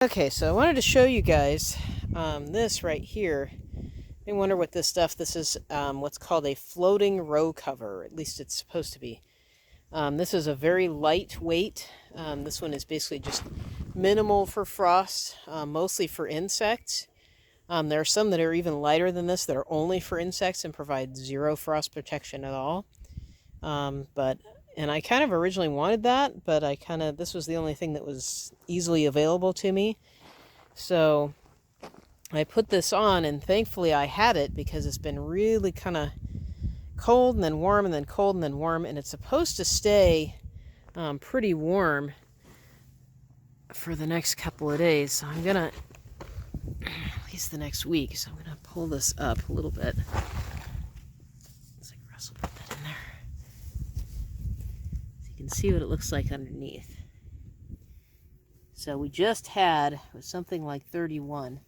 Okay, so I wanted to show you guys this right here. You wonder what this is. What's called a floating row cover, or at least it's supposed to be. This is a very lightweight. This one is basically just minimal for frost, mostly for insects. There are some that are even lighter than this that are only for insects and provide zero frost protection at all. And I kind of originally wanted that, but this was the only thing that was easily available to me. So I put this on, and thankfully I had it because it's been really kind of cold and then warm and then cold and then warm, and it's supposed to stay pretty warm for the next couple of days. So I'm gonna, at least the next week, so I'm gonna pull this up a little bit. Let's like Russell put that in there. So you can see what it looks like underneath. So we just had, it was something like 31,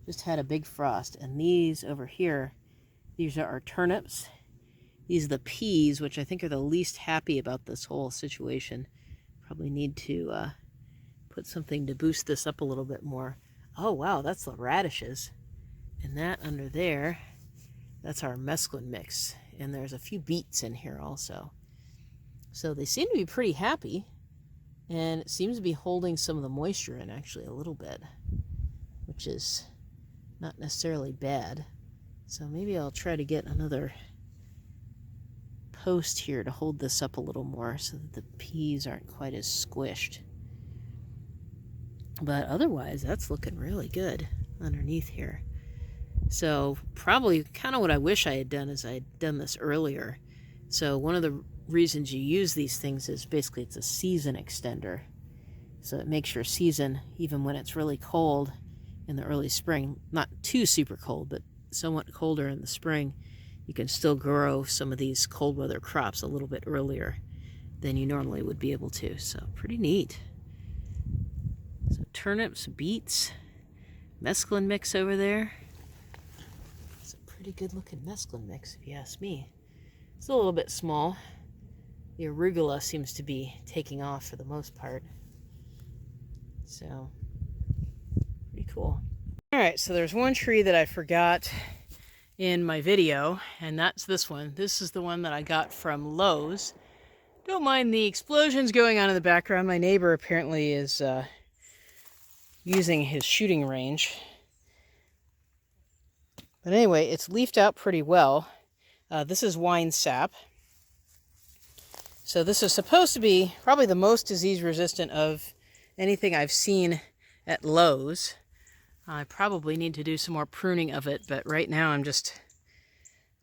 just had a big frost, and these over here, these are our turnips. These are the peas, which I think are the least happy about this whole situation. Probably need to put something to boost this up a little bit more. Oh wow, that's the radishes. And that under there, that's our mesclun mix. And there's a few beets in here also. So they seem to be pretty happy. And it seems to be holding some of the moisture in actually a little bit, which is not necessarily bad. So maybe I'll try to get another post here to hold this up a little more so that the peas aren't quite as squished. But otherwise, that's looking really good underneath here. So probably kind of what I wish I had done is I had done this earlier. So one of the reasons you use these things is basically it's a season extender. So it makes your season, even when it's really cold in the early spring, not too super cold, but somewhat colder in the spring, you can still grow some of these cold weather crops a little bit earlier than you normally would be able to. So pretty neat. So turnips, beets, mesclun mix over there. It's a pretty good looking mesclun mix if you ask me. It's a little bit small. The arugula seems to be taking off for the most part. So, pretty cool. Alright, so there's one tree that I forgot in my video, and that's this one. This is the one that I got from Lowe's. Don't mind the explosions going on in the background. My neighbor apparently is using his shooting range. But anyway, it's leafed out pretty well. This is Winesap. So this is supposed to be probably the most disease resistant of anything I've seen at Lowe's. I probably need to do some more pruning of it, but right now I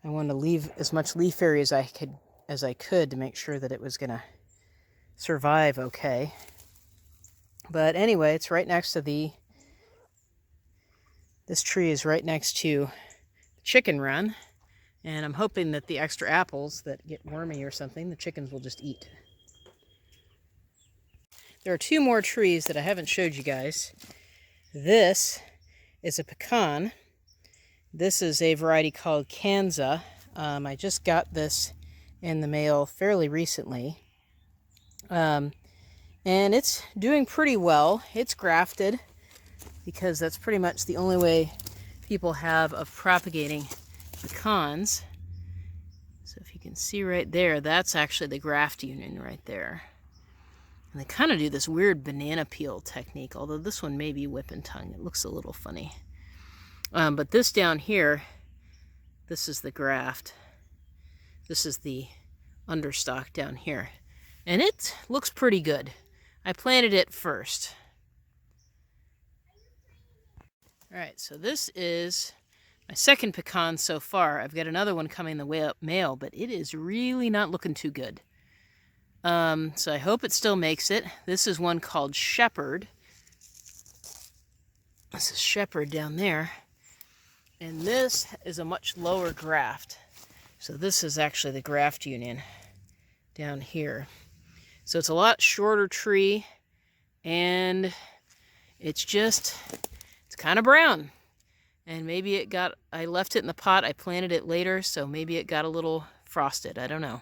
wanted to leave as much leaf area as I could to make sure that it was going to survive okay. But anyway, it's right next to this tree is right next to the chicken run. And I'm hoping that the extra apples that get wormy or something, the chickens will just eat. There are two more trees that I haven't showed you guys. This is a pecan. This is a variety called Kanza. I just got this in the mail fairly recently. And it's doing pretty well. It's grafted because that's pretty much the only way people have of propagating pecans. So if you can see right there, that's actually the graft union right there. And they kind of do this weird banana peel technique, although this one may be whip and tongue. It looks a little funny. But this down here, this is the graft. This is the understock down here. And it looks pretty good. I planted it first. Alright, so this is my second pecan so far. I've got another one coming the way up mail, but it is really not looking too good. So I hope it still makes it. This is one called Shepherd. This is Shepherd down there. And this is a much lower graft. So this is actually the graft union down here. So it's a lot shorter tree, and it's kind of brown. And maybe I left it in the pot, I planted it later, so maybe it got a little frosted, I don't know.